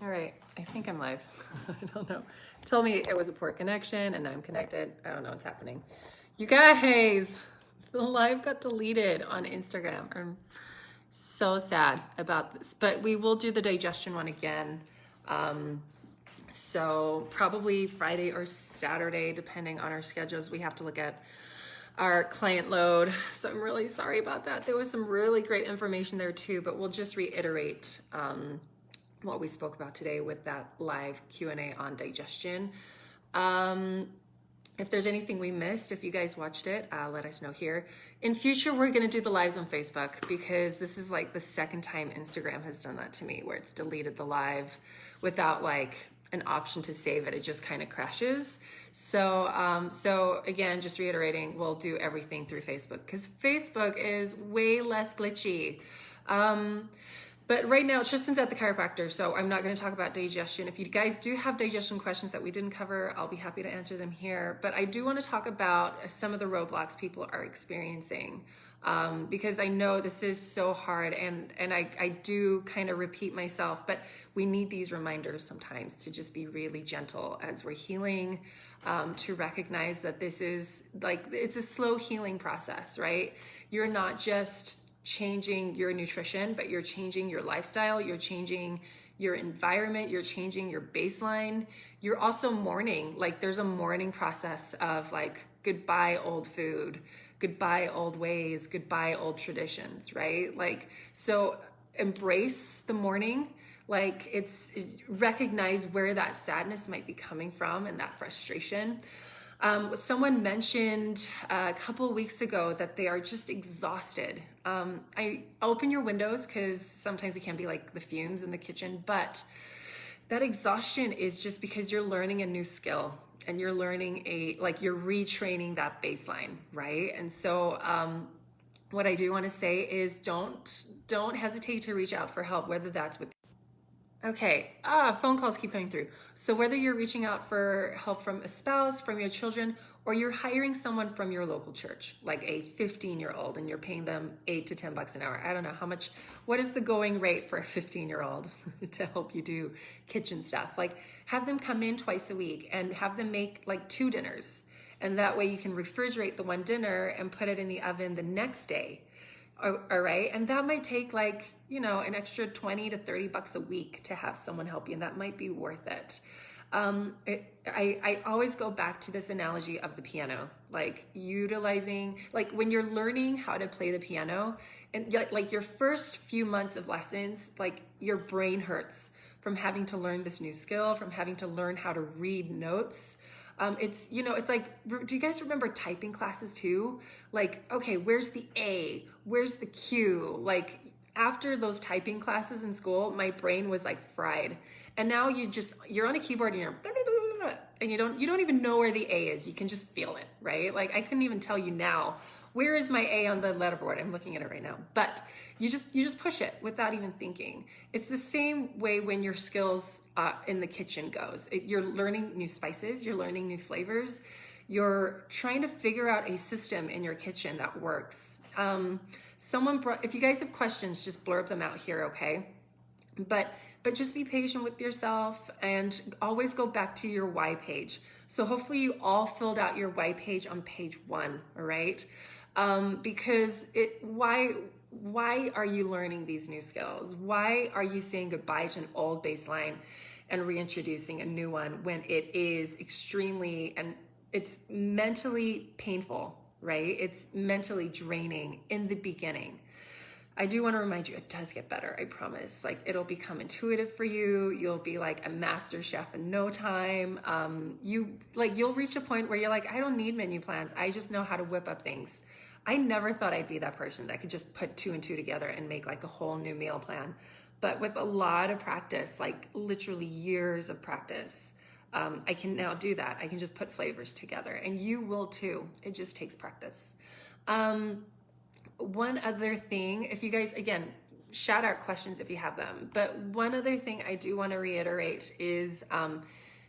All right, I think I'm live. I don't know. Told me it was a poor connection and I'm connected. I don't know what's happening. You guys, the live got deleted on Instagram. I'm so sad about this, but we will do the digestion one again. So probably Friday or Saturday, depending on our schedules. We have to look at our client load. So I'm really sorry about that. There was some really great information there too, but we'll just reiterate what we spoke about today with that live Q&A on digestion. If there's anything we missed, if you guys watched it, let us know here. In future, we're gonna do the lives on Facebook because this is like the second time Instagram has done that to me, where it's deleted the live without like an option to save it. It just kind of crashes. So again, just reiterating, we'll do everything through Facebook because Facebook is way less glitchy. But right now, Tristan's at the chiropractor, so I'm not going to talk about digestion. If you guys do have digestion questions that we didn't cover, I'll be happy to answer them here. But I do want to talk about some of the roadblocks people are experiencing because I know this is so hard and I do kind of repeat myself, but we need these reminders sometimes to just be really gentle as we're healing, to recognize that this is like, it's a slow healing process, right? You're not just changing your nutrition, but you're changing your lifestyle, you're changing your environment, you're changing your baseline. You're also mourning, like there's a mourning process of like goodbye old food, goodbye old ways, goodbye old traditions, right? Like, so embrace the mourning, like recognize where that sadness might be coming from and that frustration. Someone mentioned a couple weeks ago that they are just exhausted. I open your windows because sometimes it can be like the fumes in the kitchen, but that exhaustion is just because you're learning a new skill and you're learning you're retraining that baseline, right? And so what I do want to say is don't hesitate to reach out for help, whether that's with Okay, phone calls keep coming through. So whether you're reaching out for help from a spouse, from your children, or you're hiring someone from your local church, like a 15-year-old, and you're paying them $8 to $10 an hour. I don't know what is the going rate for a 15-year-old to help you do kitchen stuff? Like have them come in twice a week and have them make like 2 dinners. And that way you can refrigerate the one dinner and put it in the oven the next day. All right. And that might take like, an extra 20 to $30 a week to have someone help you. And that might be worth it. I always go back to this analogy of the piano, like utilizing, like when you're learning how to play the piano and like your first few months of lessons, like your brain hurts from having to learn this new skill, from having to learn how to read notes. It's like, do you guys remember typing classes too? Like, okay, where's the A? Where's the Q? Like after those typing classes in school, my brain was like fried. And now you're on a keyboard and and you don't even know where the A is. You can just feel it, right? Like I couldn't even tell you now, where is my A on the letterboard? I'm looking at it right now. But you just push it without even thinking. It's the same way when your skills in the kitchen goes. You're learning new spices, you're learning new flavors, you're trying to figure out a system in your kitchen that works. If you guys have questions, just blurb them out here, okay? But just be patient with yourself and always go back to your why page. So hopefully you all filled out your why page on page 1, all right? Because why are you learning these new skills? Why are you saying goodbye to an old baseline and reintroducing a new one when it is extremely, and it's mentally painful, right? It's mentally draining in the beginning. I do want to remind you, it does get better, I promise. Like it'll become intuitive for you. You'll be like a master chef in no time. You'll reach a point where you're like, I don't need menu plans. I just know how to whip up things. I never thought I'd be that person that could just put 2 and 2 together and make like a whole new meal plan. But with a lot of practice, like literally years of practice, I can now do that. I can just put flavors together and you will too. It just takes practice. One other thing, if you guys, again, shout out questions if you have them. But one other thing I do want to reiterate is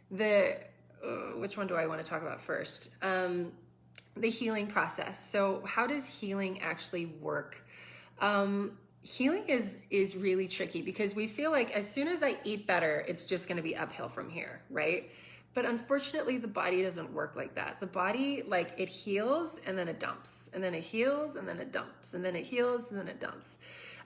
which one do I want to talk about first? The healing process. So how does healing actually work? healing is really tricky because we feel like as soon as I eat better, it's just going to be uphill from here, right? But unfortunately, the body doesn't work like that. The body, like, it heals and then it dumps, and then it heals and then it dumps, and then it heals and then it dumps.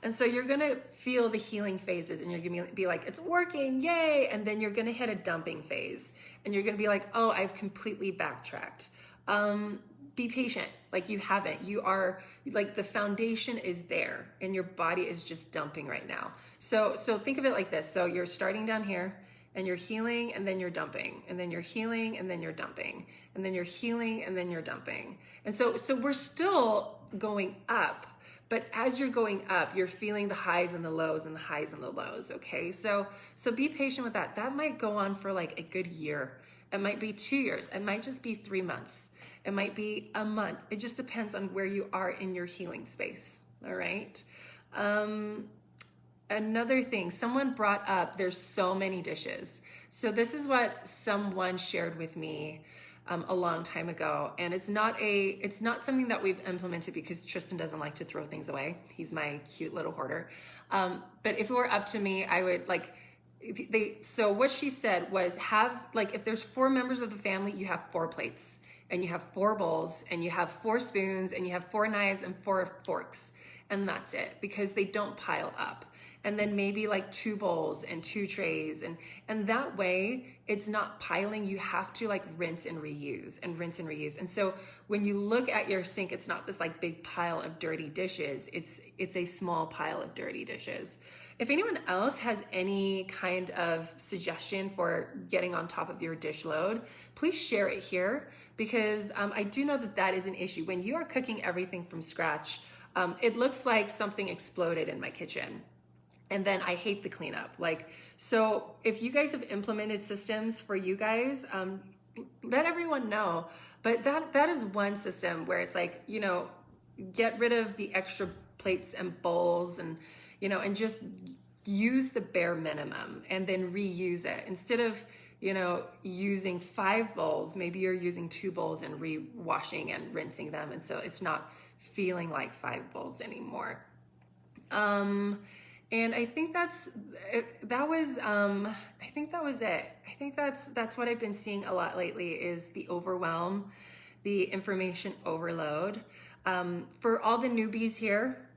And so you're gonna feel the healing phases, and you're gonna be like, it's working, yay! And then you're gonna hit a dumping phase, and you're gonna be like, oh, I've completely backtracked. Be patient. Like, you haven't. You are, like, the foundation is there, and your body is just dumping right now. So think of it like this. So you're starting down here, and you're healing, and then you're dumping, and then you're healing, and then you're dumping, and then you're healing, and then you're dumping. And so we're still going up, but as you're going up, you're feeling the highs and the lows and the highs and the lows, okay? So be patient with that. That might go on for like a good year. It might be 2 years. It might just be 3 months. It might be a month. It just depends on where you are in your healing space, all right? Another thing, someone brought up, there's so many dishes. So this is what someone shared with me a long time ago, and it's not something that we've implemented because Tristan doesn't like to throw things away. He's my cute little hoarder. But if it were up to me, I would like, so what she said was have, like, if there's 4 members of the family, you have 4 plates, and you have 4 bowls, and you have 4 spoons, and you have 4 knives and 4 forks, and that's it, because they don't pile up. And then maybe like 2 bowls and 2 trays, and that way it's not piling. You have to like rinse and reuse and rinse and reuse. And so when you look at your sink, it's not this like big pile of dirty dishes. It's a small pile of dirty dishes. If anyone else has any kind of suggestion for getting on top of your dish load, please share it here, because I do know that is an issue. When you are cooking everything from scratch, it looks like something exploded in my kitchen. And then I hate the cleanup. Like, so if you guys have implemented systems for you guys, let everyone know. But that is one system where it's like, you know, get rid of the extra plates and bowls, and, you know, and just use the bare minimum and then reuse it. Instead of, you know, using 5 bowls, maybe you're using 2 bowls and re-washing and rinsing them. And so it's not feeling like 5 bowls anymore. And I think that was it. I think that's what I've been seeing a lot lately, is the overwhelm, the information overload. For all the newbies here,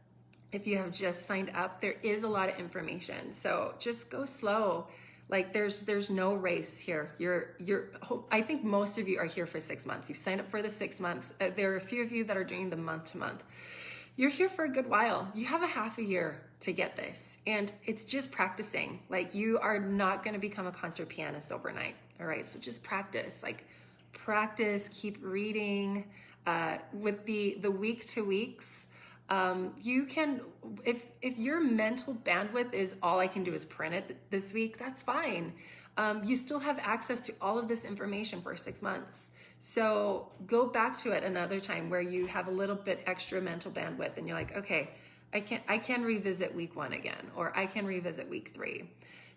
if you have just signed up, there is a lot of information. So just go slow. Like, there's no race here. I think most of you are here for 6 months. You've signed up for the 6 months. There are a few of you that are doing the month to month. You're here for a good while. You have a half a year to get this, and it's just practicing. Like, you are not going to become a concert pianist overnight. All right. So just practice, keep reading, with the week to weeks. You can, if your mental bandwidth is all I can do is print it this week, that's fine. You still have access to all of this information for 6 months. So go back to it another time where you have a little bit extra mental bandwidth, and you're like, okay, I can revisit week 1 again, or I can revisit week 3.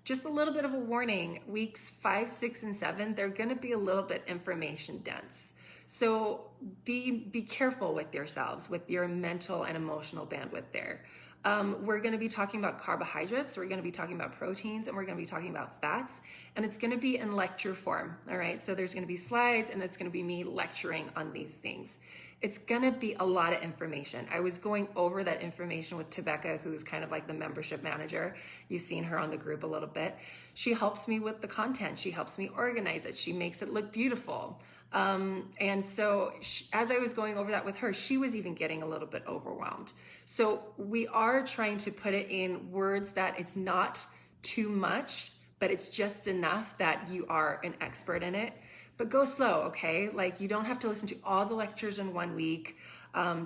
Just a little bit of a warning, weeks 5, 6, and 7, they're gonna be a little bit information dense. So be careful with yourselves, with your mental and emotional bandwidth there. We're going to be talking about carbohydrates, we're going to be talking about proteins, and we're going to be talking about fats, and it's going to be in lecture form. All right. So there's going to be slides, and it's going to be me lecturing on these things. It's going to be a lot of information. I was going over that information with Tebecca, who's kind of like the membership manager. You've seen her on the group a little bit. She helps me with the content. She helps me organize it. She makes it look beautiful. And so as I was going over that with her, she was even getting a little bit overwhelmed. So we are trying to put it in words that it's not too much, but it's just enough that you are an expert in it. But go slow, okay? Like, you don't have to listen to all the lectures in 1 week.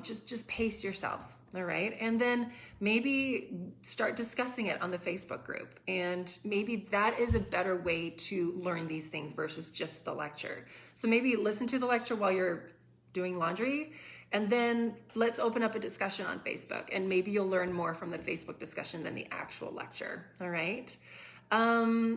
Just pace yourselves, all right? And then maybe start discussing it on the Facebook group. And maybe that is a better way to learn these things versus just the lecture. So maybe listen to the lecture while you're doing laundry, and then let's open up a discussion on Facebook. And maybe you'll learn more from the Facebook discussion than the actual lecture, all right?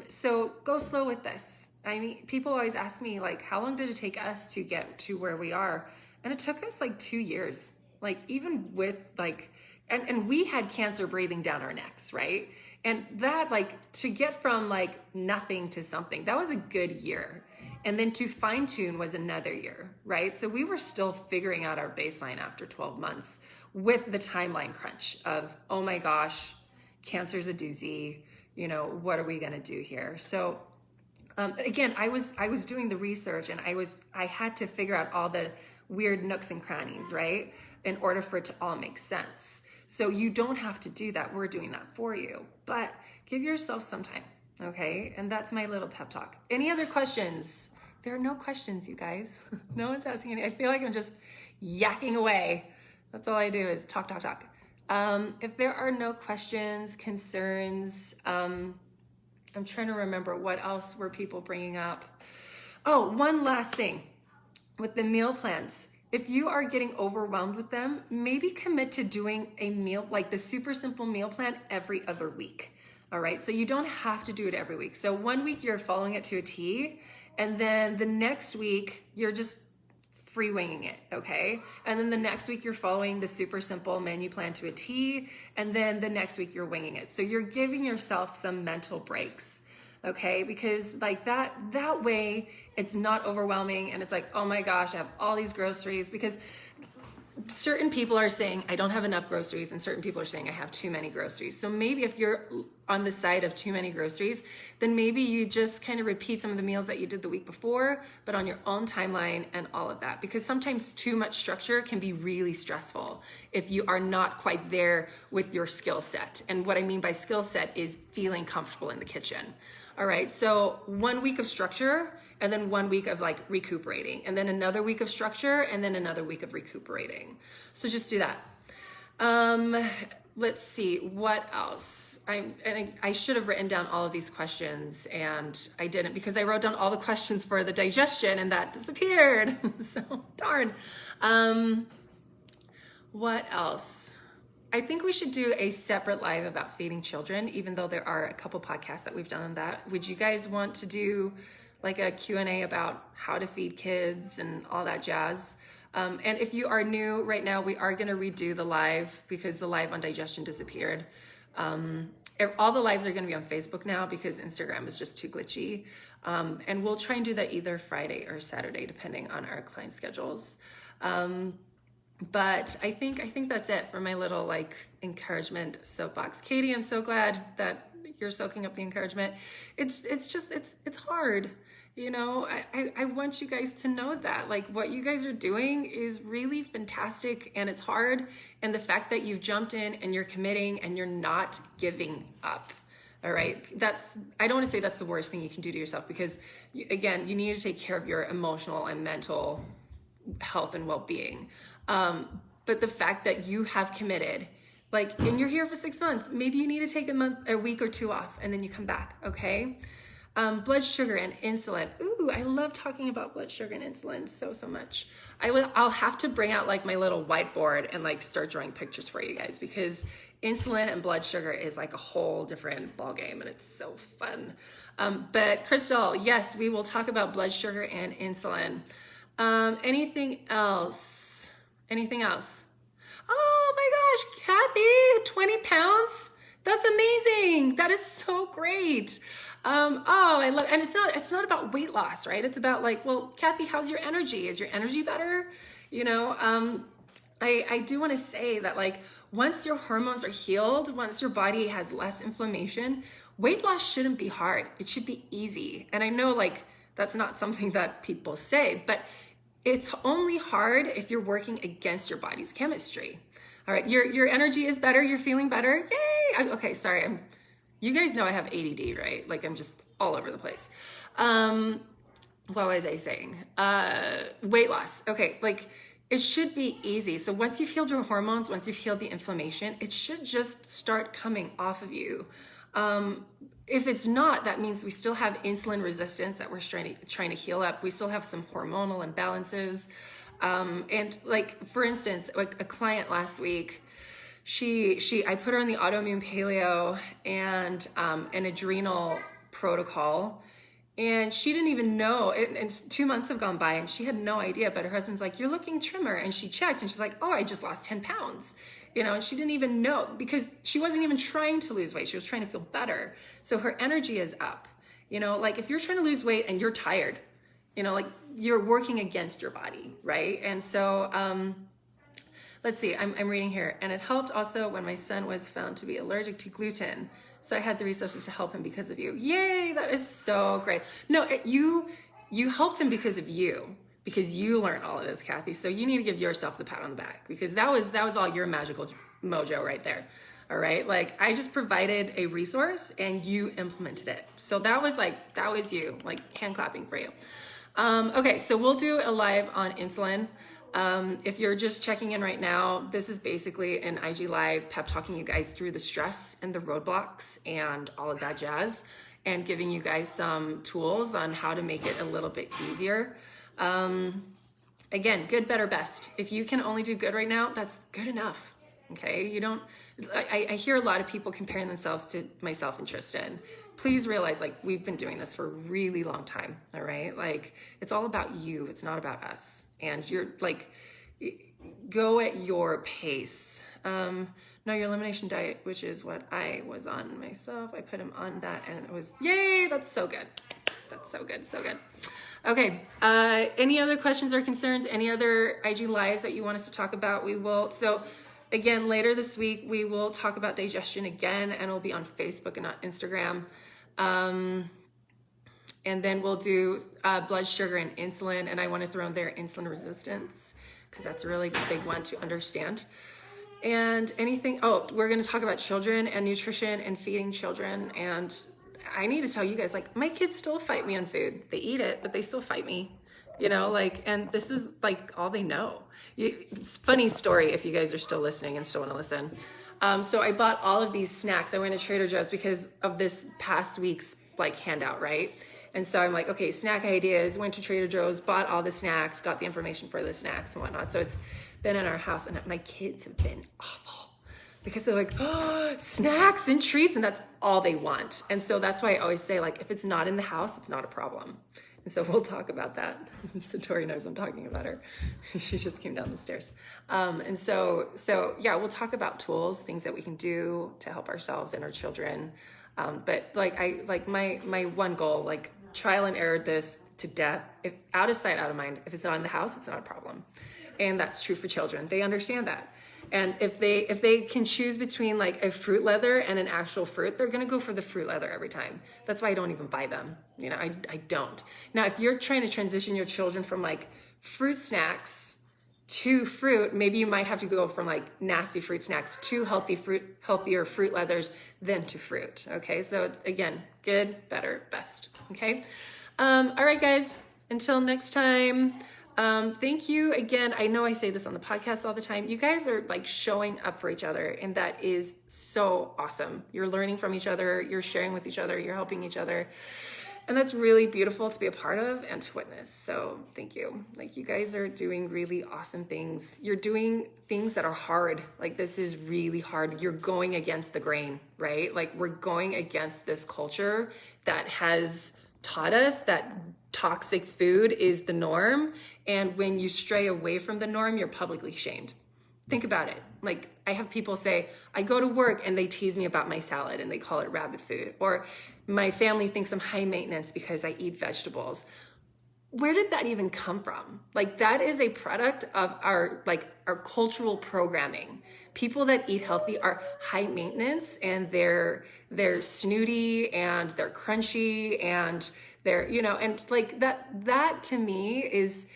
So go slow with this. I mean, people always ask me, like, how long did it take us to get to where we are? And it took us like 2 years. Like, even with like And we had cancer breathing down our necks, right? And that, like, to get from like nothing to something, that was a good year. And then to fine tune was another year, right? So we were still figuring out our baseline after 12 months with the timeline crunch of, oh my gosh, cancer's a doozy, you know, what are we gonna do here? So again, I was doing the research, and I had to figure out all the weird nooks and crannies, right? In order for it to all make sense. So you don't have to do that. We're doing that for you, but give yourself some time. Okay. And that's my little pep talk. Any other questions? There are no questions, you guys. No one's asking any. I feel like I'm just yakking away. That's all I do is talk, talk, talk. If there are no questions, concerns, I'm trying to remember what else were people bringing up. Oh, one last thing with the meal plans. If you are getting overwhelmed with them, maybe commit to doing a meal, like the super simple meal plan every other week. All right, so you don't have to do it every week. So 1 week you're following it to a T, and then the next week you're just free winging it, okay? And then the next week you're following the super simple menu plan to a T, and then the next week you're winging it. So you're giving yourself some mental breaks, okay? Because like that way it's not overwhelming, and it's like, oh my gosh, I have all these groceries, because certain people are saying I don't have enough groceries, and certain people are saying I have too many groceries. So maybe if you're on the side of too many groceries, then maybe you just kind of repeat some of the meals that you did the week before, but on your own timeline and all of that. Because sometimes too much structure can be really stressful if you are not quite there with your skill set. And what I mean by skill set is feeling comfortable in the kitchen. All right, so 1 week of structure, and then 1 week of like recuperating, and then another week of structure, and then another week of recuperating. So just do that. Let's see, what else? I should have written down all of these questions, and I didn't, because I wrote down all the questions for the digestion and that disappeared. So darn. What else? I think we should do a separate live about feeding children, even though there are a couple podcasts that we've done on that. Would you guys want to do like a Q&A about how to feed kids and all that jazz? And if you are new right now, we are going to redo the live because the live on digestion disappeared. All the lives are going to be on Facebook now because Instagram is just too glitchy. And we'll try and do that either Friday or Saturday, depending on our client schedules. But I think that's it for my little like encouragement soapbox. Katie, I'm so glad that you're soaking up the encouragement. It's hard. You know, I want you guys to know that like what you guys are doing is really fantastic, and it's hard. And the fact that you've jumped in and you're committing and you're not giving up. All right. I don't want to say that's the worst thing you can do to yourself, because again, you need to take care of your emotional and mental health and well-being. But the fact that you have committed, like, and you're here for 6 months, maybe you need to take a week or two off and then you come back. Okay. Blood sugar and insulin. Ooh, I love talking about blood sugar and insulin so much. I'll have to bring out like my little whiteboard and like start drawing pictures for you guys, because insulin and blood sugar is like a whole different ball game, and it's so fun. But Crystal, yes, we will talk about blood sugar and insulin. Anything else? Anything else? Oh my gosh, Kathy, 20 pounds. That's amazing. That is so great. I love, and it's not about weight loss, right? It's about like, well, Kathy, how's your energy? Is your energy better? You know, I do want to say that like, once your hormones are healed, once your body has less inflammation, weight loss shouldn't be hard. It should be easy. And I know like, that's not something that people say, but it's only hard if you're working against your body's chemistry. All right, your energy is better, you're feeling better, yay! Okay, sorry, you guys know I have ADD, right? Like I'm just all over the place. What was I saying? Weight loss, okay, like it should be easy. So once you've healed your hormones, once you've healed the inflammation, it should just start coming off of you. If it's not, that means we still have insulin resistance that we're trying to heal up. We still have some hormonal imbalances. And like, for instance, like a client last week, I put her on the autoimmune paleo and an adrenal protocol, and she didn't even know, and 2 months have gone by and she had no idea, but her husband's like, you're looking trimmer. And she checked and she's like, oh, I just lost 10 pounds. and she didn't even know because she wasn't even trying to lose weight. She was trying to feel better. So her energy is up. Like if you're trying to lose weight and you're tired, like you're working against your body, right? And so, let's see, I'm reading here. And it helped also when my son was found to be allergic to gluten. So I had the resources to help him because of you. Yay, that is so great. No, you helped him because of you, because you learned all of this, Kathy. So you need to give yourself the pat on the back because that was all your magical mojo right there. All right. Like I just provided a resource and you implemented it. So that was you, like hand clapping for you. Okay. So we'll do a live on insulin. If you're just checking in right now, this is basically an IG live pep talking you guys through the stress and the roadblocks and all of that jazz and giving you guys some tools on how to make it a little bit easier. Again, good, better, best. If you can only do good right now, that's good enough. Okay. I hear a lot of people comparing themselves to myself and Tristan. Please realize like we've been doing this for a really long time. All right. Like it's all about you. It's not about us. And you're like, go at your pace. No, your elimination diet, which is what I was on myself. I put him on that and it was, yay. That's so good. That's so good. So good. Okay. Any other questions or concerns? Any other IG lives that you want us to talk about? We will. So again, later this week, we will talk about digestion again, and it'll be on Facebook and not Instagram. And then we'll do blood sugar and insulin, and I want to throw in there insulin resistance because that's a really big one to understand. And anything, we're going to talk about children and nutrition and feeding children. And I need to tell you guys, like my kids still fight me on food. They eat it, but they still fight me, and this is like all they know. It's a funny story if you guys are still listening and still want to listen. So I bought all of these snacks. I went to Trader Joe's because of this past week's like handout, right? And so I'm like, okay, snack ideas, went to Trader Joe's, bought all the snacks, got the information for the snacks and whatnot. So it's been in our house and my kids have been awful because they're like, oh, snacks and treats. And that's all they want. And so that's why I always say like, if it's not in the house, it's not a problem. And so we'll talk about that. Satori knows I'm talking about her. She just came down the stairs. And so yeah, we'll talk about tools, things that we can do to help ourselves and our children. But like my one goal, like trial and error this to death, if out of sight, out of mind. If it's not in the house, it's not a problem. And that's true for children. They understand that. And if they can choose between like a fruit leather and an actual fruit, they're going to go for the fruit leather every time. That's why I don't even buy them. I don't. Now, if you're trying to transition your children from like fruit snacks to fruit, maybe you might have to go from like nasty fruit snacks to healthier fruit leathers than to fruit. Okay. So again, good, better, best. Okay. All right, guys, until next time. Thank you again. I know I say this on the podcast all the time. You guys are like showing up for each other, and that is so awesome. You're learning from each other. You're sharing with each other. You're helping each other. And that's really beautiful to be a part of and to witness. So thank you. Like you guys are doing really awesome things. You're doing things that are hard. Like this is really hard. You're going against the grain, right? Like we're going against this culture that has taught us that toxic food is the norm. And when you stray away from the norm, you're publicly shamed. Think about it. Like I have people say, I go to work and they tease me about my salad and they call it rabbit food. Or my family thinks I'm high maintenance because I eat vegetables. Where did that even come from? Like that is a product of our cultural programming. People that eat healthy are high maintenance and they're snooty and they're crunchy and they're, and like that to me is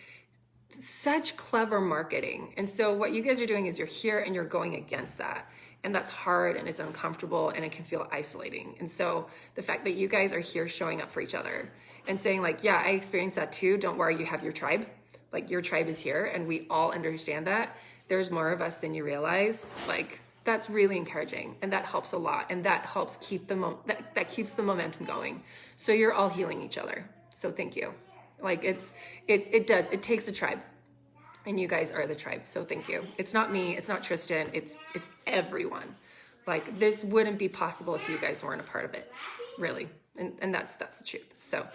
such clever marketing. And so what you guys are doing is you're here and you're going against that. And that's hard and it's uncomfortable and it can feel isolating. And so the fact that you guys are here showing up for each other and saying like, yeah, I experienced that too. Don't worry, you have your tribe. Like your tribe is here and we all understand that. There's more of us than you realize. Like that's really encouraging and that helps a lot. And that helps keep that keeps the momentum going. So you're all healing each other. So thank you. Like it takes a tribe. And you guys are the tribe. So thank you. It's not me. It's not Tristan. It's everyone. Like this wouldn't be possible if you guys weren't a part of it, really. And that's the truth. So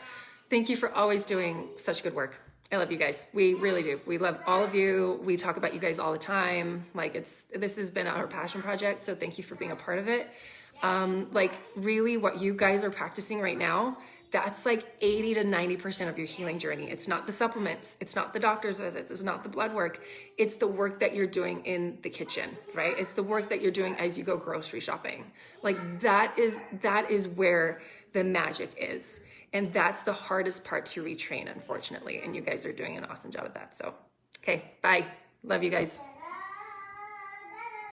thank you for always doing such good work. I love you guys. We really do. We love all of you. We talk about you guys all the time. Like this has been our passion project. So thank you for being a part of it. Like really what you guys are practicing right now, that's like 80 to 90% of your healing journey. It's not the supplements. It's not the doctor's visits. It's not the blood work. It's the work that you're doing in the kitchen, right? It's the work that you're doing as you go grocery shopping. Like that is where the magic is. And that's the hardest part to retrain, unfortunately. And you guys are doing an awesome job at that. So, okay, bye. Love you guys.